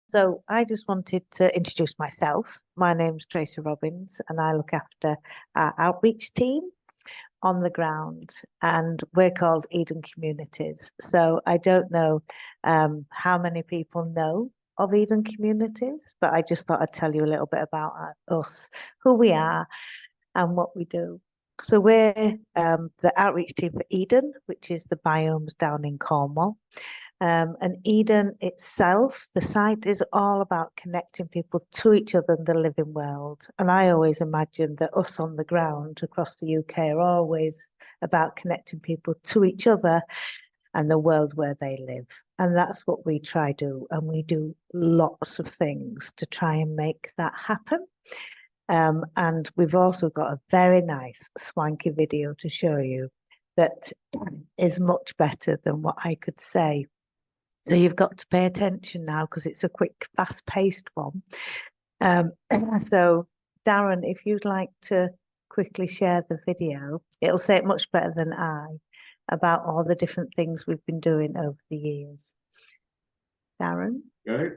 So I just wanted to introduce myself. My name's Tracy Robbins, and I look after our outreach team on the ground, and we're called Eden Communities. So I don't know how many people know of Eden Communities, but I just thought I'd tell you a little bit about us, who we are, and what we do. So we're the outreach team for Eden, which is the biomes down in Cornwall. And Eden itself, the site is all about connecting people to each other in the living world. And I always imagine that us on the ground across the UK are always about connecting people to each other and the world where they live. And that's what we try to do. And we do lots of things to try and make that happen. And we've also got a very nice swanky video to show you that is much better than what I could say. So you've got to pay attention now because it's a quick, fast-paced one. So Darren, if you'd like to quickly share the video, it'll say it much better than I about all the different things we've been doing over the years. Darren? Okay.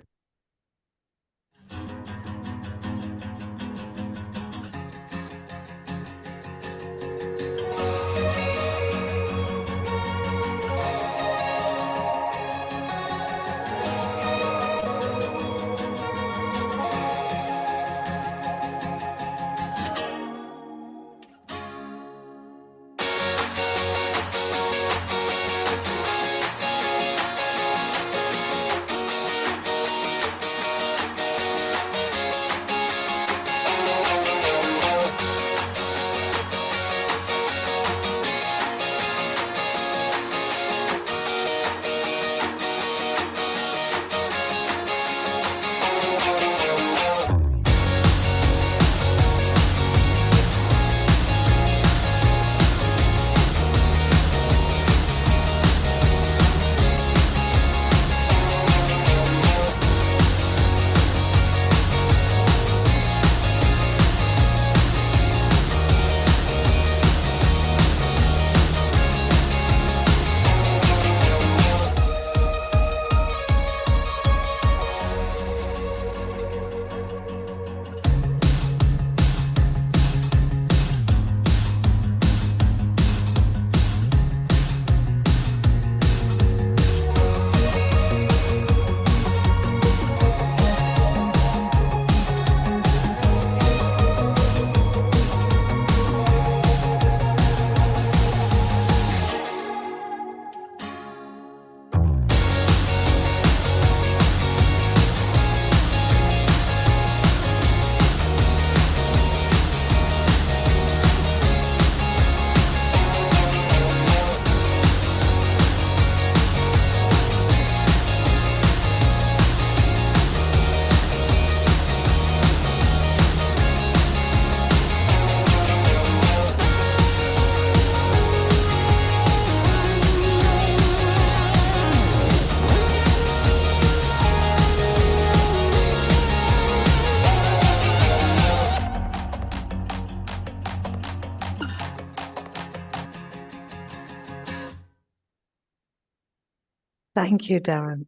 Thank you, Darren.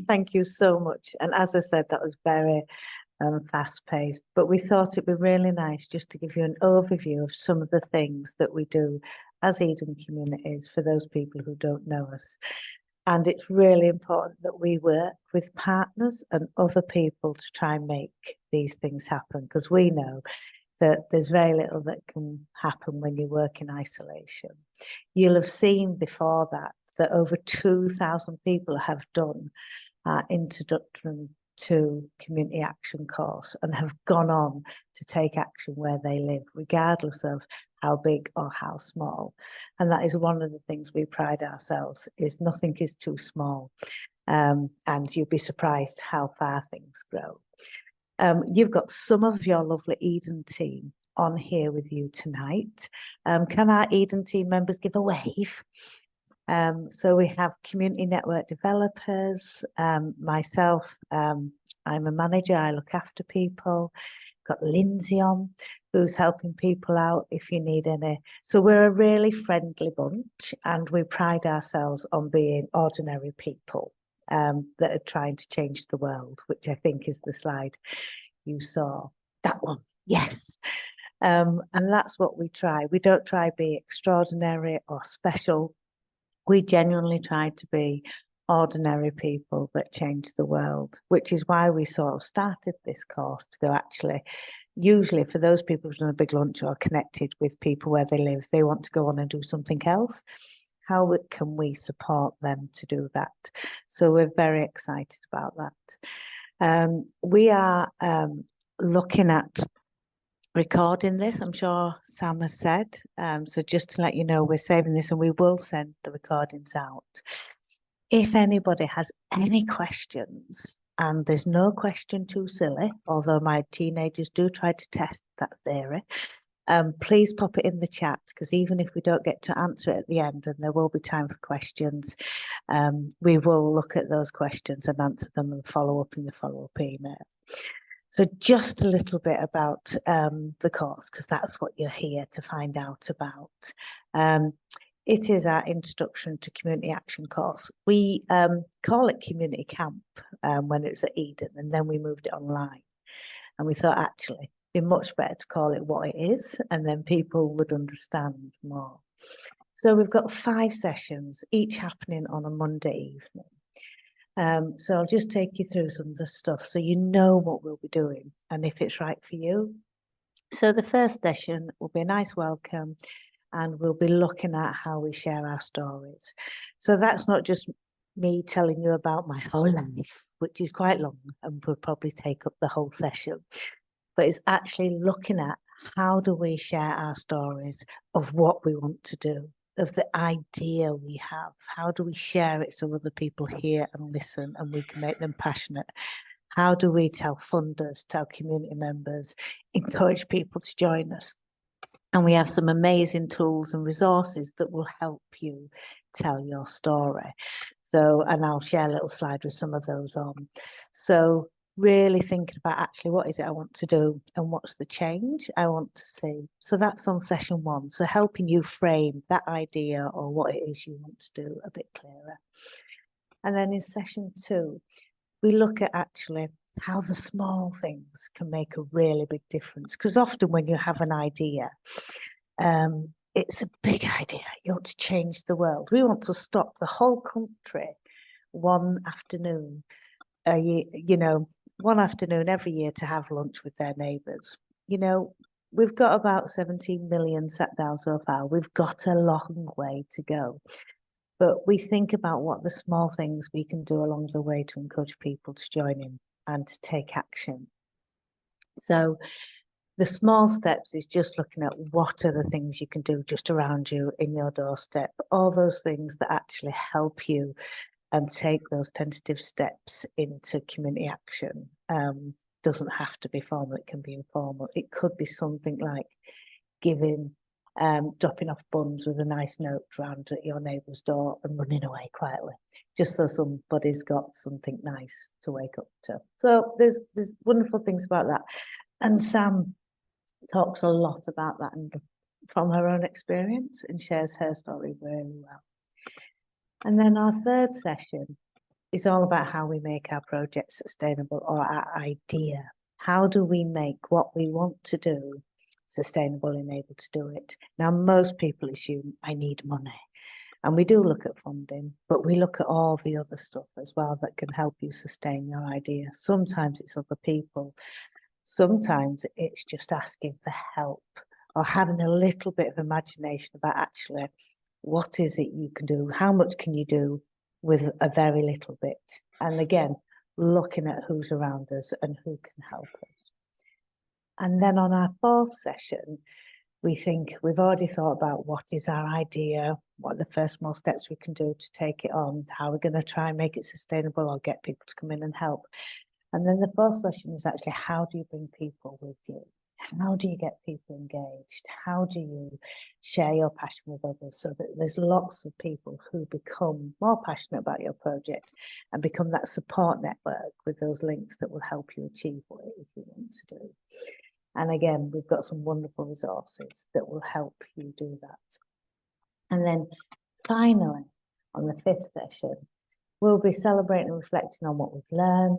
Thank you so much. And as I said, that was very fast-paced, but we thought it'd be really nice just to give you an overview of some of the things that we do as Eden Communities for those people who don't know us. And it's really important that we work with partners and other people to try and make these things happen, because we know that there's very little that can happen when you work in isolation. You'll have seen before that over 2,000 people have done our introductory to community action course and have gone on to take action where they live, regardless of how big or how small. And that is one of the things we pride ourselves is nothing is too small. And you'd be surprised how far things grow. You've got some of your lovely Eden team on here with you tonight. Can our Eden team members give a wave? So we have community network developers, myself, I'm a manager, I look after people, got Lindsay on, who's helping people out if you need any. So we're a really friendly bunch and we pride ourselves on being ordinary people. that are trying to change the world, which I think is the slide you saw. That one, yes. And that's what we try. We don't try to be extraordinary or special. We genuinely try to be ordinary people that change the world, which is why we sort of started this course to go, actually, usually for those people who've done a big lunch or connected with people where they live, they want to go on and do something else. How can we support them to do that? So we're very excited about that. We are looking at recording this, I'm sure Sam has said. So just to let you know, we're saving this and we will send the recordings out. If anybody has any questions, and there's no question too silly, although my teenagers do try to test that theory, please pop it in the chat, because even if we don't get to answer it at the end, and there will be time for questions, we will look at those questions and answer them and follow up in the follow-up email. So just a little bit about the course, because that's what you're here to find out about. It is our Introduction to Community Action course. We call it Community Camp when it was at Eden, and then we moved it online. And we thought, actually, it'd be much better to call it what it is, and then people would understand more. So we've got 5 sessions, each happening on a Monday evening. So I'll just take you through some of the stuff so you know what we'll be doing and if it's right for you. So the first session will be a nice welcome, and we'll be looking at how we share our stories. So that's not just me telling you about my whole life, which is quite long and would probably take up the whole session, but it's actually looking at how do we share our stories of what we want to do, of the idea we have. How do we share it so other people hear and listen and we can make them passionate? How do we tell funders, tell community members, encourage people to join us? And we have some amazing tools and resources that will help you tell your story. So, and I'll share a little slide with some of those on. So really thinking about actually what is it I want to do and what's the change I want to see. So that's on session 1. So helping you frame that idea or what it is you want to do a bit clearer. And then in session 2, we look at actually how the small things can make a really big difference. Because often when you have an idea, it's a big idea. You want to change the world. We want to stop the whole country one afternoon, you know, one afternoon every year to have lunch with their neighbours. You know, we've got about 17 million sat down so far. We've got a long way to go. But we think about what the small things we can do along the way to encourage people to join in and to take action. So the small steps is just looking at what are the things you can do just around you in your doorstep, all those things that actually help you and take those tentative steps into community action. Doesn't have to be formal, it can be informal. It could be something like giving, dropping off buns with a nice note round at your neighbour's door and running away quietly, just so somebody's got something nice to wake up to. So there's wonderful things about that. And Sam talks a lot about that and from her own experience and shares her story really well. And then our third session is all about how we make our project sustainable, or our idea. How do we make what we want to do sustainable and able to do it? Now, most people assume I need money. And we do look at funding, but we look at all the other stuff as well that can help you sustain your idea. Sometimes it's other people. Sometimes it's just asking for help or having a little bit of imagination about actually what is it you can do? How much can you do with a very little bit? And again, looking at who's around us and who can help us. And then on our 4th session, we think we've already thought about what is our idea, what are the first small steps we can do to take it on, how we're going to try and make it sustainable or get people to come in and help. And then the 4th session is actually how do you bring people with you? How do you get people engaged? How do you share your passion with others so that there's lots of people who become more passionate about your project and become that support network with those links that will help you achieve what it is you want to do. And again, we've got some wonderful resources that will help you do that. And then finally, on the 5th session, we'll be celebrating and reflecting on what we've learned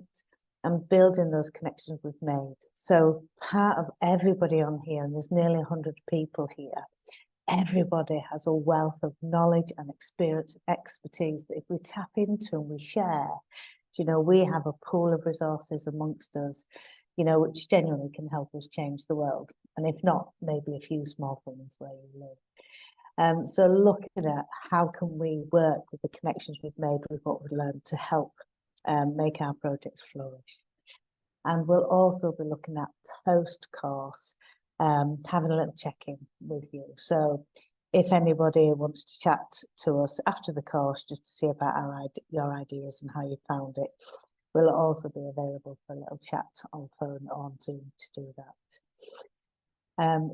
and building those connections we've made. So part of everybody on here, and there's nearly 100 people here, everybody has a wealth of knowledge and experience, expertise that if we tap into and we share, you know, we have a pool of resources amongst us, you know, which genuinely can help us change the world. And if not, maybe a few small things where you live. So looking at how can we work with the connections we've made with what we've learned to help make our projects flourish. And we'll also be looking at post-course, having a little check-in with you. So if anybody wants to chat to us after the course, just to see about your ideas and how you found it, we'll also be available for a little chat on phone or on Zoom to do that.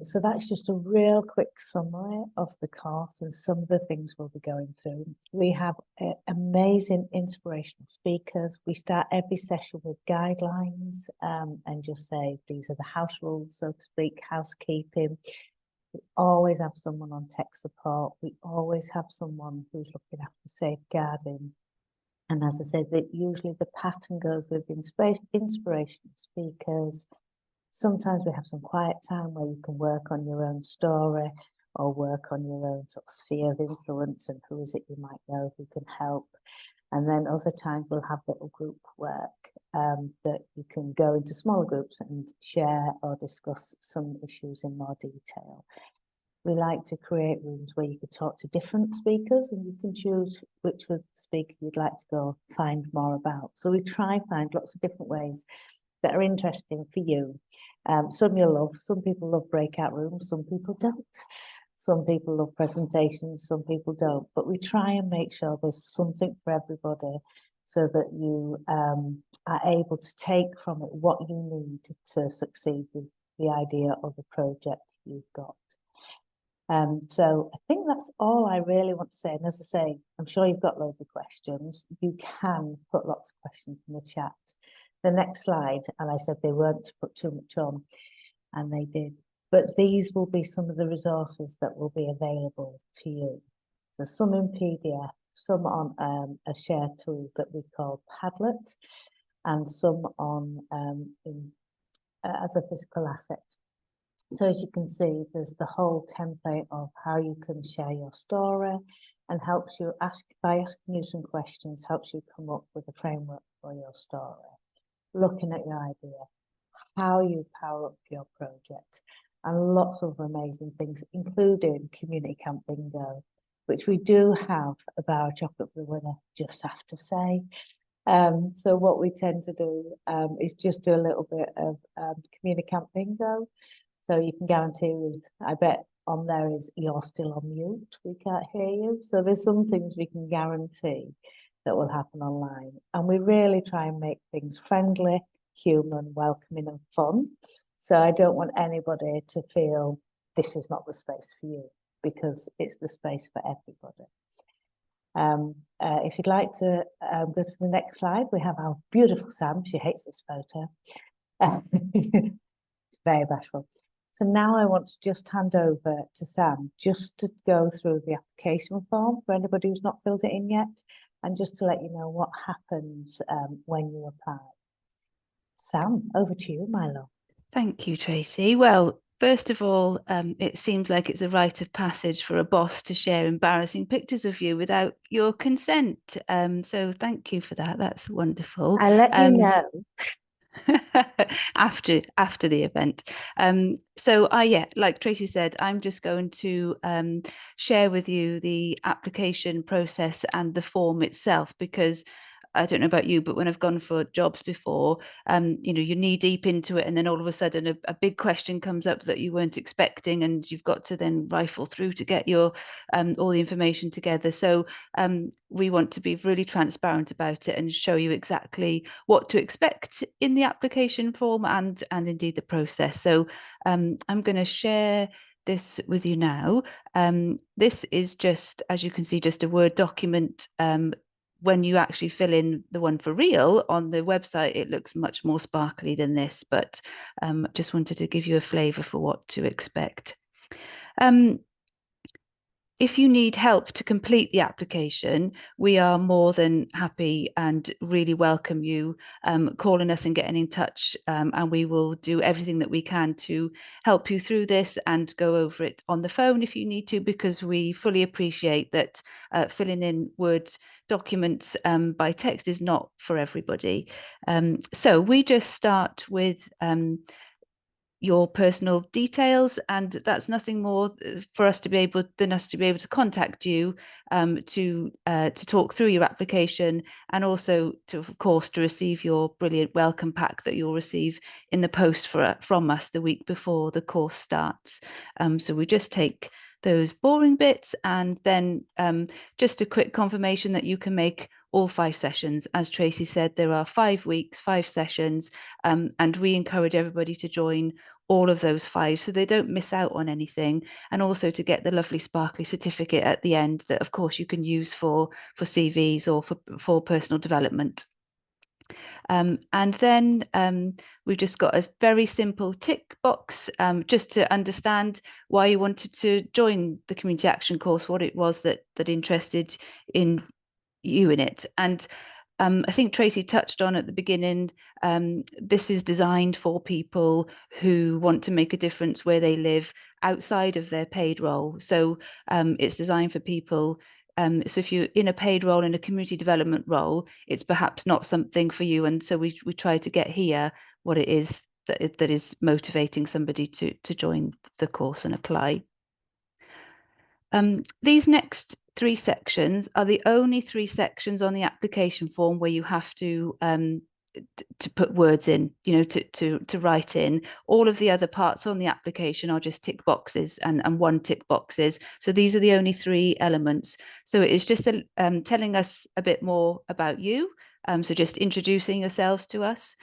So that's just a real quick summary of the course and some of the things we'll be going through. We have amazing inspirational speakers. We start every session with guidelines and just say, these are the house rules, so to speak, housekeeping. We always have someone on tech support. We always have someone who's looking after safeguarding. And as I said, that usually the pattern goes with inspirational speakers. Sometimes we have some quiet time where you can work on your own story or work on your own sort of sphere of influence and who is it you might know who can help. And then other times we'll have little group work that you can go into smaller groups and share or discuss some issues in more detail. We like to create rooms where you could talk to different speakers and you can choose which speaker you'd like to go find more about. So we try and find lots of different ways that are interesting for you. Some you'll love, some people love breakout rooms, some people don't. Some people love presentations, some people don't. But we try and make sure there's something for everybody so that you are able to take from it what you need to succeed with the idea of the project you've got. So I think that's all I really want to say. And as I say, I'm sure you've got loads of questions. You can put lots of questions in the chat. The next slide, and I said they weren't to put too much on, and they did. But these will be some of the resources that will be available to you. So some in PDF, some on a shared tool that we call Padlet, and some on as a physical asset. So as you can see, there's the whole template of how you can share your story and helps you by asking you some questions, helps you come up with a framework for your story. Looking at your idea, how you power up your project, and lots of amazing things, including community camp bingo, which we do have a bar of chocolate for the winner, just have to say. So what we tend to do is just do a little bit of community camp bingo. So you can guarantee with, I bet on there is you're still on mute, we can't hear you. So there's some things we can guarantee that will happen online. And we really try and make things friendly, human, welcoming and fun. So I don't want anybody to feel this is not the space for you, because it's the space for everybody. If you'd like to go to the next slide, we have our beautiful Sam. She hates this photo. It's very bashful. So now I want to just hand over to Sam, just to go through the application form for anybody who's not filled it in yet, and just to let you know what happens when you apply. Sam, over to you, my love. Thank you, Tracy. Well, first of all, it seems like it's a rite of passage for a boss to share embarrassing pictures of you without your consent. So thank you for that. That's wonderful. I let you know. after the event. So yeah, like Tracy said, I'm just going to share with you the application process and the form itself, because I don't know about you, but when I've gone for jobs before, you know, you're knee deep into it, and then all of a sudden a big question comes up that you weren't expecting, and you've got to then rifle through to get your all the information together. So we want to be really transparent about it and show you exactly what to expect in the application form and indeed the process. So I'm going to share this with you now. This is just, as you can see, just a Word document. When you actually fill in the one for real on the website, it looks much more sparkly than this, but just wanted to give you a flavour for what to expect. if you need help to complete the application, we are more than happy and really welcome you calling us and getting in touch, and we will do everything that we can to help you through this and go over it on the phone if you need to, because we fully appreciate that filling in Word documents by text is not for everybody. So we just start with your personal details, and that's nothing more for us to be able to contact you to talk through your application, and also to, of course, to receive your brilliant welcome pack that you'll receive in the post from us the week before the course starts. So we just take those boring bits, and then just a quick confirmation that you can make all 5 sessions. As Tracy said, there are 5 weeks, 5 sessions, and we encourage everybody to join all of those 5 so they don't miss out on anything, and also to get the lovely sparkly certificate at the end that, of course, you can use for CVs or for personal development. And then we've just got a very simple tick box just to understand why you wanted to join the community action course, what it was that interested in you in it. And I think Tracy touched on at the beginning, this is designed for people who want to make a difference where they live outside of their paid role. So it's designed for people. So if you're in a paid role, in a community development role, it's perhaps not something for you. And so we try to get here what it is that is motivating somebody to join the course and apply. These next 3 sections are the only 3 sections on the application form where you have to put words in, you know, to write in. All of the other parts on the application are just tick boxes and 1 tick boxes. So these are the only 3 elements. So it is just telling us a bit more about you. So just introducing yourselves to us,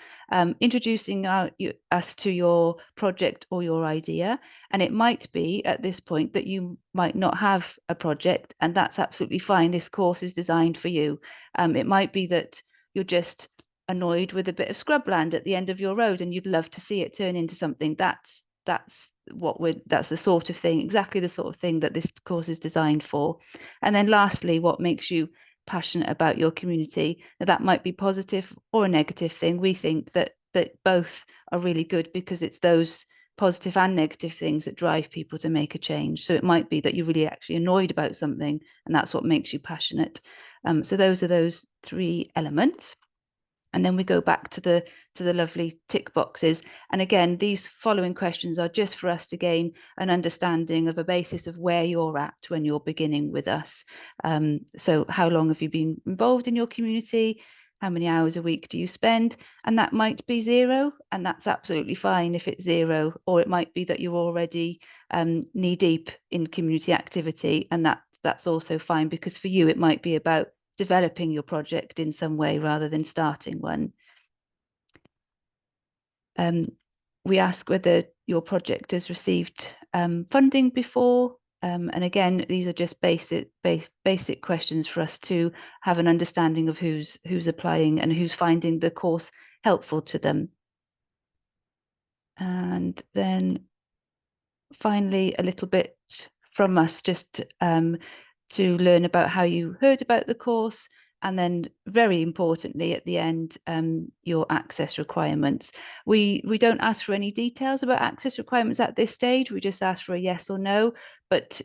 introducing us to your project or your idea. And it might be at this point that you might not have a project, and that's absolutely fine. This course is designed for you. It might be that you're just annoyed with a bit of scrubland at the end of your road and you'd love to see it turn into something. That's the sort of thing, exactly the sort of thing that this course is designed for. And then lastly, what makes you passionate about your community. Now, that might be positive or a negative thing. We think that both are really good, because it's those positive and negative things that drive people to make a change. So it might be that you're really actually annoyed about something, and that's what makes you passionate. So those are those 3 elements. And then we go back to the lovely tick boxes. And again, these following questions are just for us to gain an understanding of a basis of where you're at when you're beginning with us. So how long have you been involved in your community? How many hours a week do you spend? And that might be 0, and that's absolutely fine if it's 0, or it might be that you're already knee deep in community activity, and that's also fine, because for you it might be about developing your project in some way rather than starting one. We ask whether your project has received funding before, and again, these are just basic questions for us to have an understanding of who's applying and who's finding the course helpful to them. And then finally, a little bit from us, just to learn about how you heard about the course, and then very importantly at the end, your access requirements. We don't ask for any details about access requirements at this stage. We just ask for a yes or no, but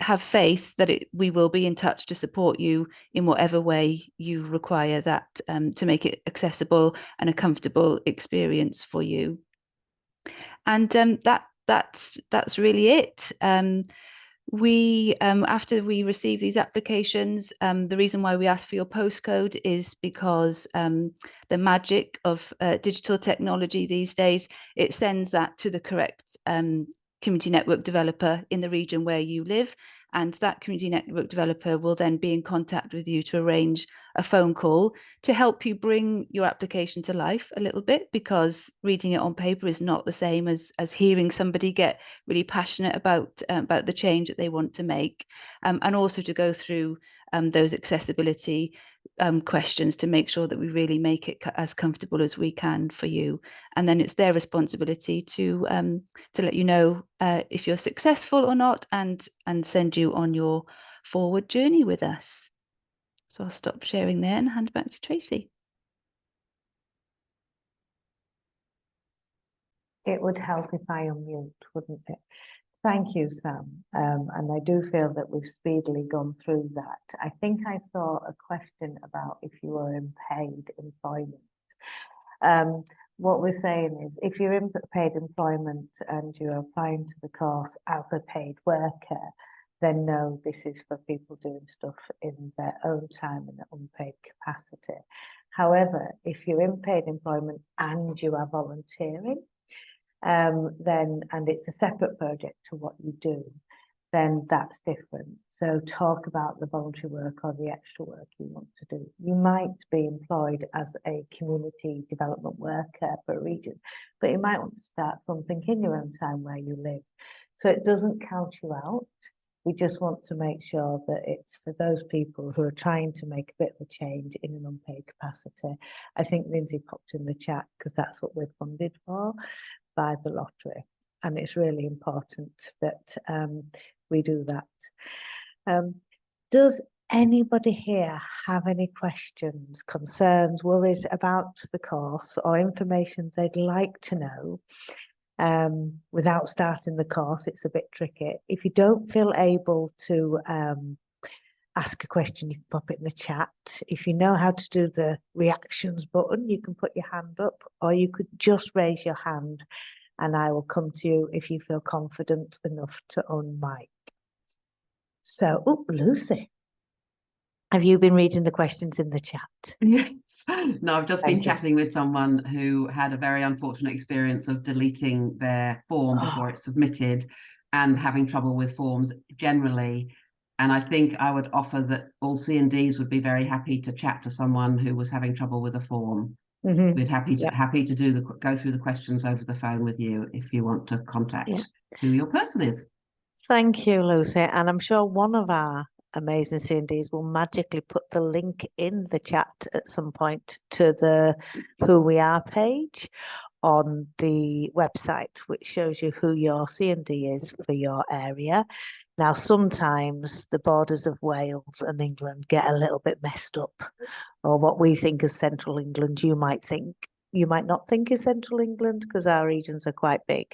have faith that we will be in touch to support you in whatever way you require that, to make it accessible and a comfortable experience for you. And that's really it. We after we receive these applications, the reason why we ask for your postcode is because the magic of digital technology these days, it sends that to the correct community network developer in the region where you live, and that community network developer will then be in contact with you to arrange a phone call to help you bring your application to life a little bit, because reading it on paper is not the same as hearing somebody get really passionate about the change that they want to make, and also to go through those accessibility questions to make sure that we really make it as comfortable as we can for you. And then it's their responsibility to let you know if you're successful or not, and send you on your forward journey with us. So I'll stop sharing there and hand back to Tracy. It would help if I unmute, wouldn't it? Thank you, Sam. And I do feel that we've speedily gone through that. I think I saw a question about if you are in paid employment. What we're saying is, if you're in paid employment and you're applying to the course as a paid worker, then no, this is for people doing stuff in their own time in an unpaid capacity. However, if you're in paid employment and you are volunteering, then, and it's a separate project to what you do, then that's different. So talk about the voluntary work or the extra work you want to do. You might be employed as a community development worker for a region, but you might want to start something in your own time where you live. So it doesn't count you out. We just want to make sure that it's for those people who are trying to make a bit of a change in an unpaid capacity. I think Lindsay popped in the chat because that's what we're funded for by the lottery. And it's really important that we do that. Does anybody here have any questions, concerns, worries about the course or information they'd like to know? Without starting the course, it's a bit tricky. If you don't feel able to ask a question, you can pop it in the chat. If you know how to do the reactions button, you can put your hand up, or you could just raise your hand and I will come to you if you feel confident enough to unmic. So, oh, Lucy, have you been reading the questions in the chat? Yes. No, I've just been chatting with someone who had a very unfortunate experience of deleting their form before it's submitted and having trouble with forms generally. And I think I would offer that all C&Ds would be very happy to chat to someone who was having trouble with a form. We'd happy to do go through the questions over the phone with you if you want to contact who your person is. Thank you, Lucy. And I'm sure one of our amazing C&Ds will magically put the link in the chat at some point to the Who We Are page on the website, which shows you who your C&D is for your area. Now, sometimes the borders of Wales and England get a little bit messed up, or what we think is central England, you might not think is central England because our regions are quite big.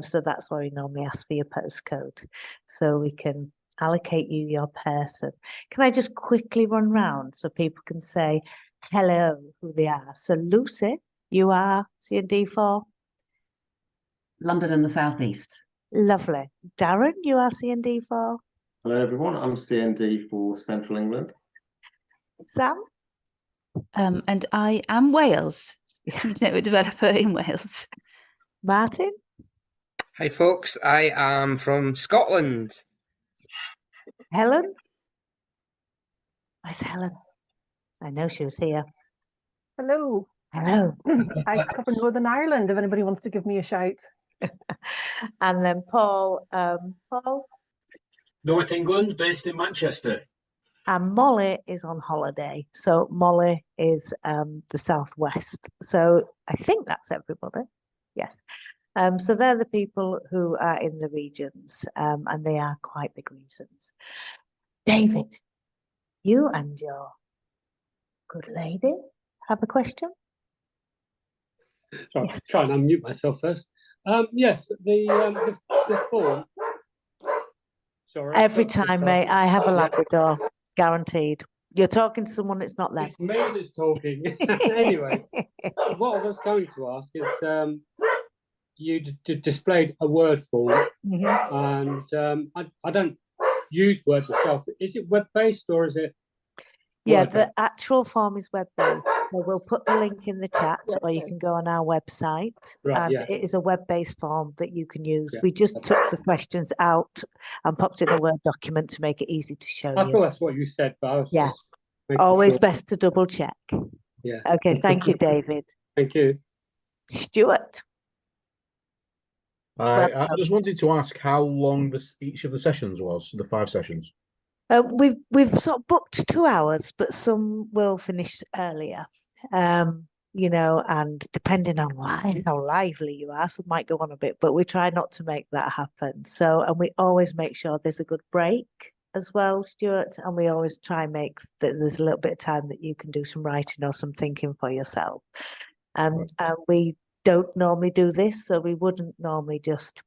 So that's why we normally ask for your postcode so we can allocate you your person. Can I just quickly run round so people can say hello, who they are? So Lucy, you are C&D for? London and the South East. Lovely. Darren, you are C&D for? Hello everyone, I'm C&D for Central England. Sam? And I am Wales, network developer in Wales. Martin? Hi folks, I am from Scotland. Helen? Where's Helen? I know she was here. Hello. Hello. I cover Northern Ireland, if anybody wants to give me a shout. And then Paul, Paul? North England, based in Manchester. And Molly is on holiday. So Molly is the southwest. So I think that's everybody. Yes. So they're the people who are in the regions, and they are quite big regions. David, you and your good lady have a question? Sorry, Yes. try and unmute myself first. Yes, the form. Sorry. Every time, mate, I have a Labrador, guaranteed. You're talking to someone, it's not them. It's me that's talking. Anyway, what I was going to ask is, you displayed a Word form, and I don't use Word myself. Is it web-based or is it? Yeah, the actual form is web-based. So we'll put the link in the chat, or you can go on our website. Right, and it is a web-based form that you can use. Yeah. We just took the questions out and popped it in a Word document to make it easy to show I you. thought that's what you said, but I was Yeah, just making always sure. best to double check. Yeah. Okay, thank you, David. Thank you. Stuart. I just wanted to ask how long each of the sessions was, the 5 sessions. We've sort of booked 2 hours, but some will finish earlier. You know, and depending on how lively you are, some might go on a bit, but we try not to make that happen. So, and we always make sure there's a good break as well, Stuart, and we always try and make that there's a little bit of time that you can do some writing or some thinking for yourself. And we don't normally do this, so we wouldn't normally just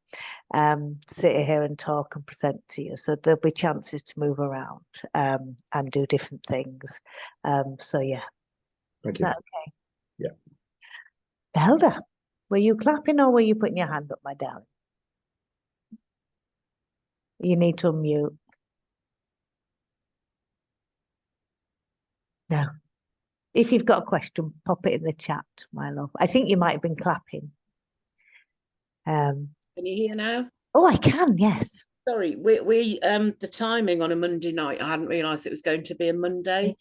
sit here and talk and present to you. So there'll be chances to move around and do different things. So yeah. Thank Is you. that okay? Yeah. Belda, were you clapping or were you putting your hand up, my darling? You need to unmute. No. If you've got a question, pop it in the chat, my love. I think you might have been clapping. Can you hear now? Oh, I can, yes. Sorry, we the timing on a Monday night, I hadn't realised it was going to be a Monday.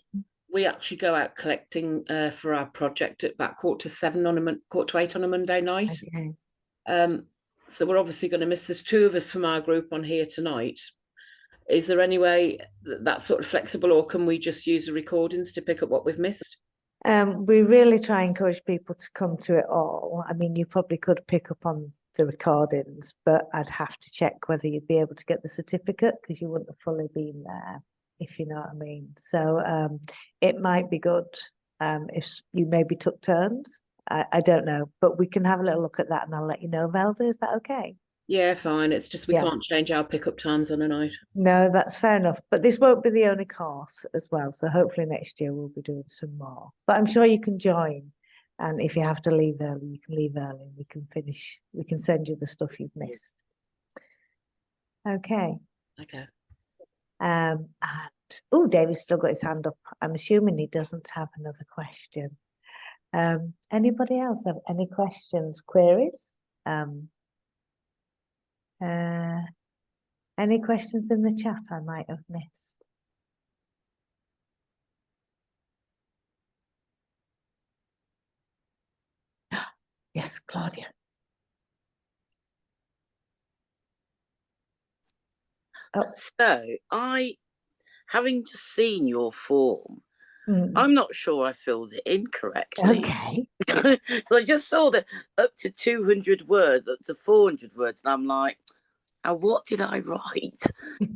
We actually go out collecting for our project at about 7:15 on a 7:45 on a Monday night. Okay. So we're obviously going to miss. There's 2 of us from our group on here tonight. Is there any way that's sort of flexible, or can we just use the recordings to pick up what we've missed? We really try and encourage people to come to it all. I mean, you probably could pick up on the recordings, but I'd have to check whether you'd be able to get the certificate because you wouldn't have fully been there, if you know what I mean. So it might be good if you maybe took turns. I don't know, but we can have a little look at that and I'll let you know, Velda. Is that okay? Yeah, fine. It's just we can't change our pickup times on a night. No, that's fair enough. But this won't be the only course as well. So hopefully next year we'll be doing some more. But I'm sure you can join. And if you have to leave early, you can leave early and we can finish. We can send you the stuff you've missed. Okay. Okay. And oh, David's still got his hand up. I'm assuming he doesn't have another question. Anybody else have any questions, queries? Any questions in the chat I might have missed? Yes, Claudia. Oh. So having just seen your form, I'm not sure I filled it in correctly. Okay. I just saw that up to 200 words, up to 400 words, and I'm like, oh, what did I write?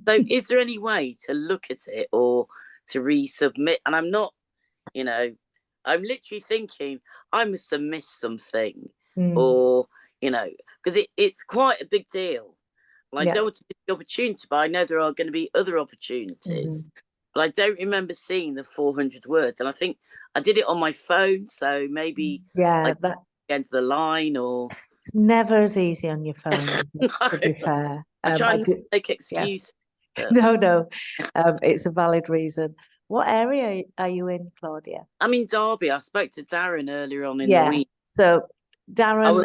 So is there any way to look at it or to resubmit? And I'm not, I'm literally thinking I must have missed something or, because it's quite a big deal. I don't want to miss the opportunity, but I know there are going to be other opportunities. But I don't remember seeing the 400 words. And I think I did it on my phone, so maybe that against the line or... It's never as easy on your phone, to be fair. I try not to make excuses. Yeah. No, it's a valid reason. What area are you in, Claudia? I'm in Derby. I spoke to Darren earlier on in the week. So Darren,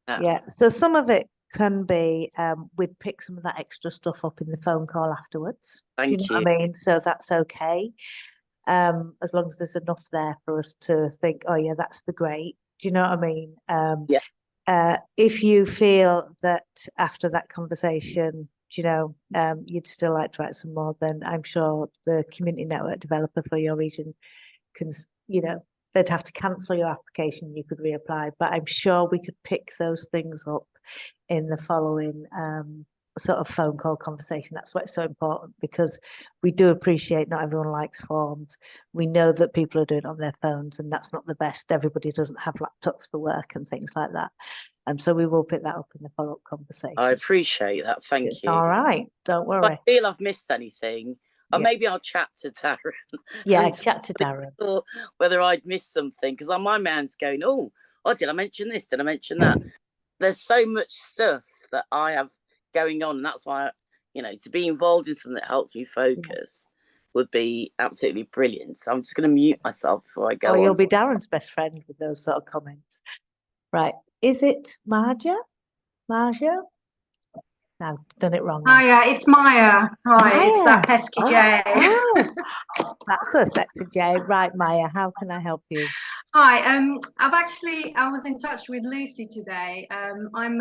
yeah. So some of it can be, we'd pick some of that extra stuff up in the phone call afterwards. Thank you. Do you know what I mean? So that's okay. As long as there's enough there for us to think, oh yeah, that's the great. Do you know what I mean? If you feel that after that conversation, you'd still like to write some more, then I'm sure the community network developer for your region can, they'd have to cancel your application. You could reapply, but I'm sure we could pick those things up in the following sort of phone call conversation. That's why it's so important, because we do appreciate not everyone likes forms. We know that people are doing it on their phones and that's not the best. Everybody doesn't have laptops for work and things like that. So we will pick that up in the follow-up conversation. I appreciate that. Thank you. All right. Don't worry. If I feel I've missed anything, or maybe I'll chat to Darren. Yeah, chat to Darren. Or whether I'd missed something, because my mind's going, oh, did I mention this? Did I mention that? There's so much stuff that I have going on, and that's why, to be involved in something that helps me focus would be absolutely brilliant. So I'm just going to mute myself before I go on. You'll be Darren's best friend with those sort of comments. Right. Is it Marja? I've done it wrong. then. Hiya, it's Maya. Hi, it's that Maya. pesky Jay. Oh, that's a sexy Jay. Right, Maya, how can I help you? Hi, I was in touch with Lucy today. I'm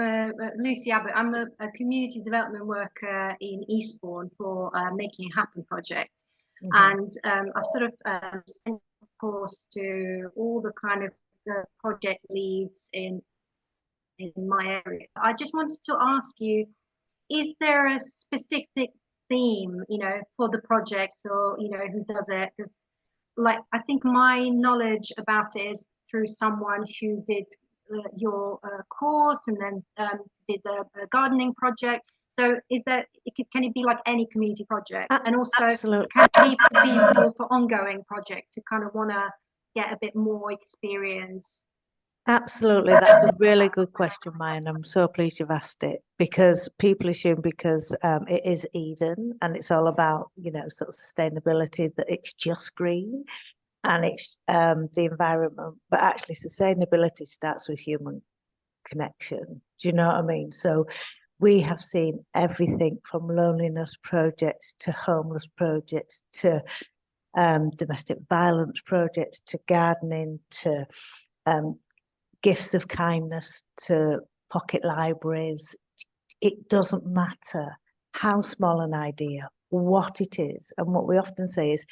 Lucy Abbott. I'm a community development worker in Eastbourne for Making It Happen project. And I've sort of sent a course to all the kind of project leads in my area. I just wanted to ask you, is there a specific theme, for the projects, or, who does it? Because, like, I think my knowledge about it is through someone who did your course and then did a gardening project. So can it be like any community project? And also, Absolutely. can it be people for ongoing projects who kind of want to get a bit more experience? Absolutely, that's a really good question, Maya, and I'm so pleased you've asked it, because people assume because it is Eden and it's all about, sort of sustainability, that it's just green and it's the environment, but actually sustainability starts with human connection. Do you know what I mean? So we have seen everything from loneliness projects to homeless projects to domestic violence projects to gardening to gifts of kindness to pocket libraries. It doesn't matter how small an idea, what it is. And what we often say is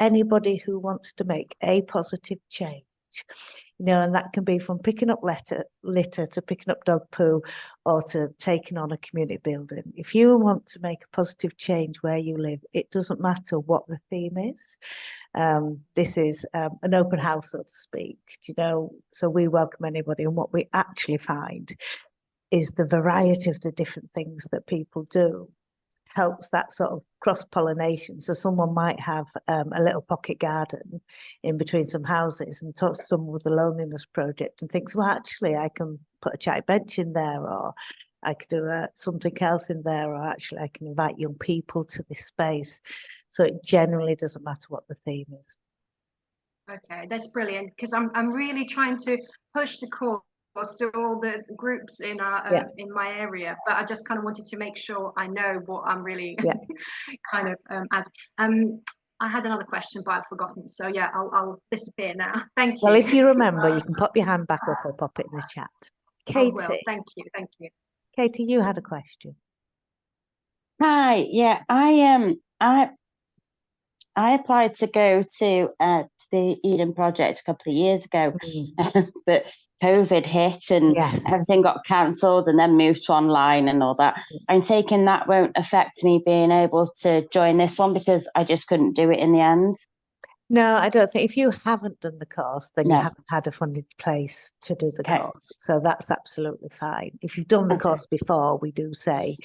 anybody who wants to make a positive change, and that can be from picking up litter to picking up dog poo or to taking on a community building. If you want to make a positive change where you live, it doesn't matter what the theme is. This is an open house, so to speak, so we welcome anybody. And what we actually find is the variety of the different things that people do helps that sort of cross-pollination. So someone might have a little pocket garden in between some houses and talks to someone with a loneliness project and thinks, well, actually, I can put a chatty bench in there, or I could do something else in there, or actually I can invite young people to this space. So it generally doesn't matter what the theme is. Okay, that's brilliant, because I'm really trying to push the course to all the groups in in my area, but I just kind of wanted to make sure I know what I'm really kind of add. I had another question, but I've forgotten. So yeah, I'll disappear now. Thank you. Well, if you remember, you can pop your hand back up or pop it in the chat. Katie. Oh, well, thank you. Katie, you had a question. Hi, yeah, I applied to go to the Eden Project a couple of years ago, but COVID hit and everything got cancelled and then moved to online and all that. I'm taking that won't affect me being able to join this one because I just couldn't do it in the end. No, I don't think. If you haven't done the course, then you haven't had a funded place to do the course. So that's absolutely fine. If you've done the course before, we do say,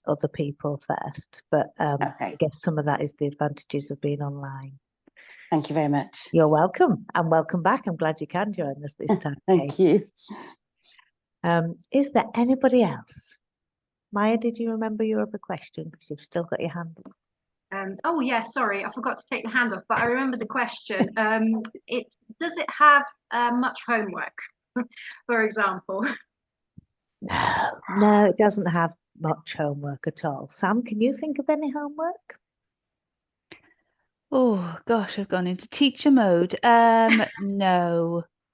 other people first. But I guess some of that is the advantages of being online. Thank you very much. You're welcome, and welcome back. I'm glad you can join us this time. Thank you. Is there anybody else? Maya, did you remember your other question? Because you've still got your hand up. Oh yeah, sorry, I forgot to take the hand off, but I remember the question. Does it have much homework, for example? No, it doesn't have much homework at all. Sam, can you think of any homework? Oh gosh, I've gone into teacher mode.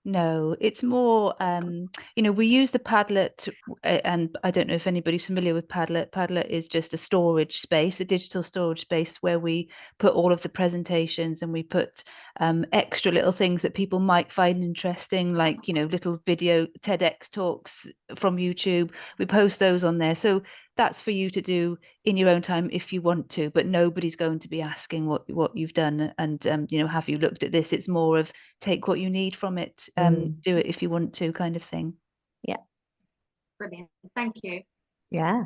No, it's more, we use the Padlet, and I don't know if anybody's familiar with Padlet. Padlet is just a storage space, a digital storage space where we put all of the presentations and we put extra little things that people might find interesting, like, little video TEDx talks from YouTube. We post those on there. So that's for you to do in your own time if you want to, but nobody's going to be asking what you've done and have you looked at this. It's more of take what you need from it, do it if you want to, kind of thing. Yeah, brilliant. Thank you. Yeah.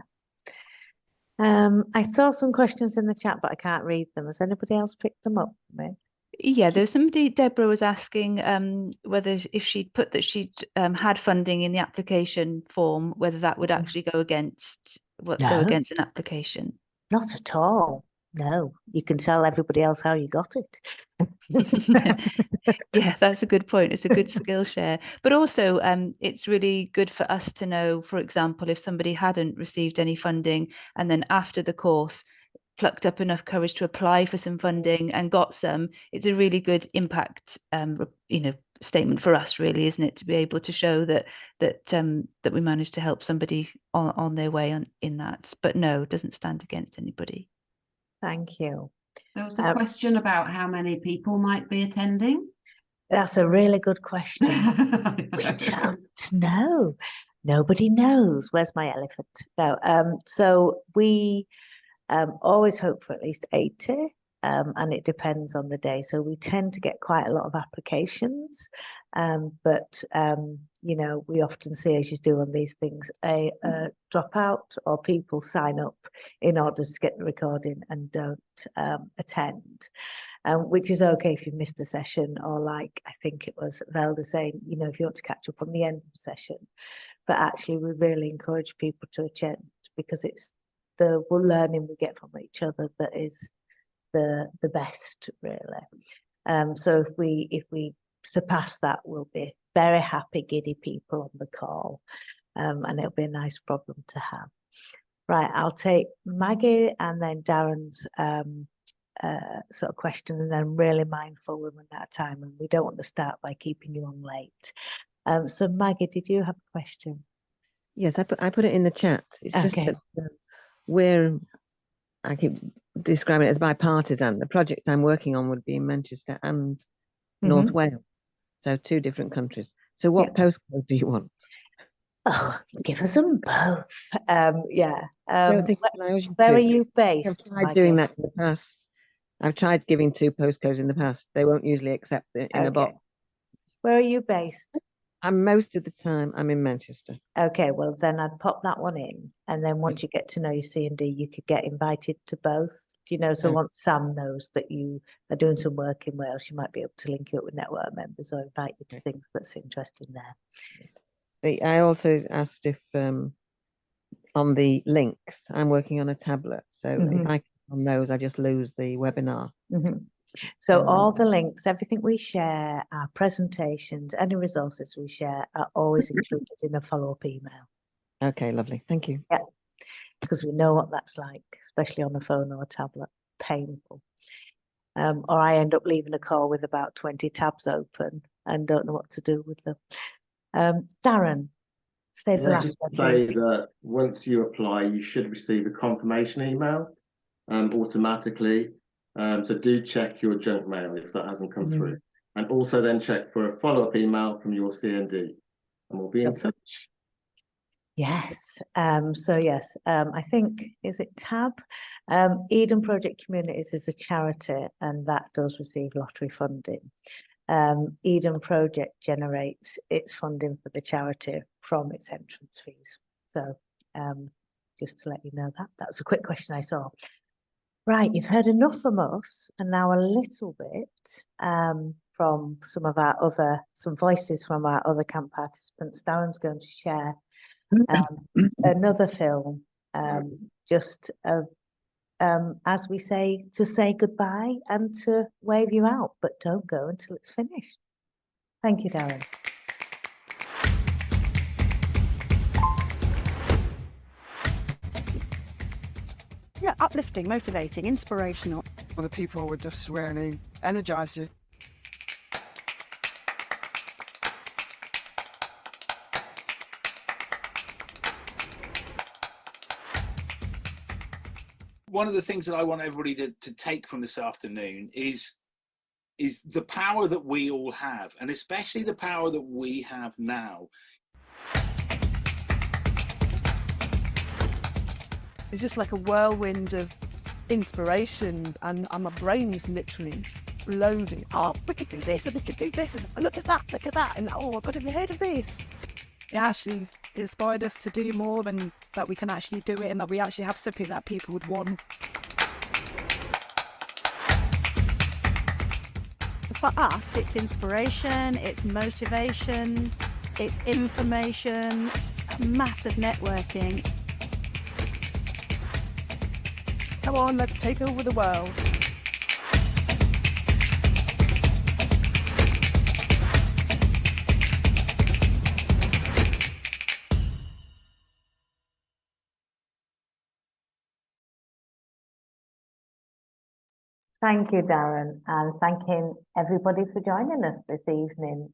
I saw some questions in the chat, but I can't read them. Has anybody else picked them up for me? Yeah, there's somebody, Deborah was asking whether if she'd put that she'd had funding in the application form, whether that would actually go against go against an application. Not at all. No, you can tell everybody else how you got it. Yeah, that's a good point. It's a good skill share. But also, it's really good for us to know, for example, if somebody hadn't received any funding and then after the course plucked up enough courage to apply for some funding and got some, it's a really good impact, statement for us, really, isn't it, to be able to show that we managed to help somebody on their way in that. But no, it doesn't stand against anybody. Thank you. There was a question about how many people might be attending. That's a really good question. We don't know. Nobody knows. Where's my elephant? No. So we always hope for at least 80, and it depends on the day. So we tend to get quite a lot of applications, but we often see, as you do on these things, a dropout, or people sign up in order to get the recording and don't attend, which is okay if you've missed a session, or like I think it was Velda saying, if you want to catch up on the end of the session. But actually, we really encourage people to attend, because it's the learning we get from each other that is the best, really. So if we surpass that, we'll be very happy, giddy people on the call, and it'll be a nice problem to have. Right, I'll take Maggie and then Darren's sort of question, and then I'm really mindful we're running out of time and we don't want to start by keeping you on late. So Maggie, did you have a question? Yes, I put it in the chat. It's just that I keep describing it as bipartisan. The project I'm working on would be in Manchester and North Wales, so 2 different countries. So what postcode do you want? Oh, give us them both. Where Where are you based? I've tried doing that in the past. I've tried giving 2 postcodes in the past. They won't usually accept it in a box. Where are you based? Most of the time I'm in Manchester. Okay, well then I'd pop that one in, and then once you get to know your C&D, you could get invited to both. So once Sam knows that you are doing some work in Wales, you might be able to link you up with network members or invite you to things that's interesting there. I also asked if on the links, I'm working on a tablet, so if I click on those, I just lose the webinar. So all the links, everything we share, our presentations, any resources we share are always included in a follow-up email. Okay, lovely. Thank you. Yeah, because we know what that's like, especially on a phone or a tablet. Painful. Or I end up leaving a call with about 20 tabs open and don't know what to do with them. Darren, say the last one. Say that once you apply, you should receive a confirmation email automatically. So do check your junk mail if that hasn't come through, and also then check for a follow-up email from your C&D, and we'll be in touch. Yes. So yes, I think, is it TAB? Eden Project Communities is a charity, and that does receive lottery funding. Eden Project generates its funding for the charity from its entrance fees. So just to let you know that was a quick question I saw. Right, you've heard enough from us, and now a little bit from some voices from our other camp participants. Darren's going to share another film, just as we say, to say goodbye and to wave you out, but don't go until it's finished. Thank you, Darren. Yeah, uplifting, motivating, inspirational. The people were just really energized you. One of the things that I want everybody to take from this afternoon is the power that we all have, and especially the power that we have now. It's just like a whirlwind of inspiration, and my brain is literally loading. Oh, we could do this, and we could do this, and look at that, and oh, I've got to be ahead of this. It actually inspired us to do more, and that we can actually do it, and that we actually have something that people would want. For us, it's inspiration, it's motivation, it's information, massive networking. Come on, let's take over the world. Thank you, Darren, and thanking everybody for joining us this evening.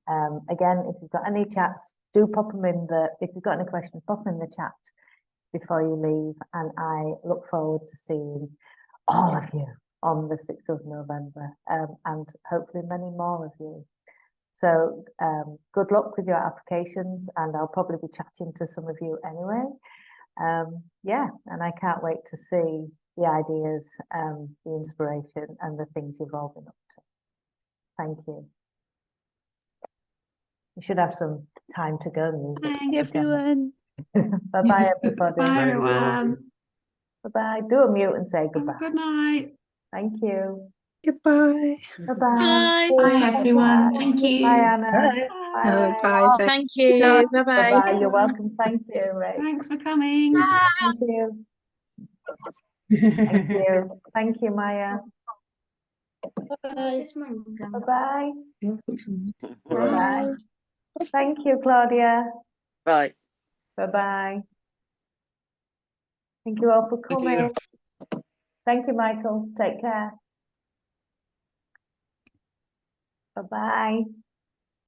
Again, if you've got any chats, do pop them in if you've got any questions, pop them in the chat before you leave. And I look forward to seeing all of you on the 6th of November, and hopefully many more of you. So good luck with your applications, and I'll probably be chatting to some of you anyway. Yeah, and I can't wait to see the ideas, the inspiration, and the things you've all been up to. Thank you. You should have some time to go music. Thank everyone. Bye-bye, everybody. Bye, everyone. Bye-bye. Do a mute and say goodbye. Good night. Thank you. Goodbye. Bye-bye. Bye. Bye, everyone. Thank you. Bye, Anna. Bye. Bye. Bye. Thank you. Bye bye. Bye-bye. You're welcome. Thank you, Ray. Thanks for coming. Thank you. Thank you. Thank you, Maya. Bye. Bye-bye. Bye-bye. Thank you, Claudia. Bye. Bye-bye. Thank you all for Thank coming. you. Thank you, Michael. Take care. Bye-bye.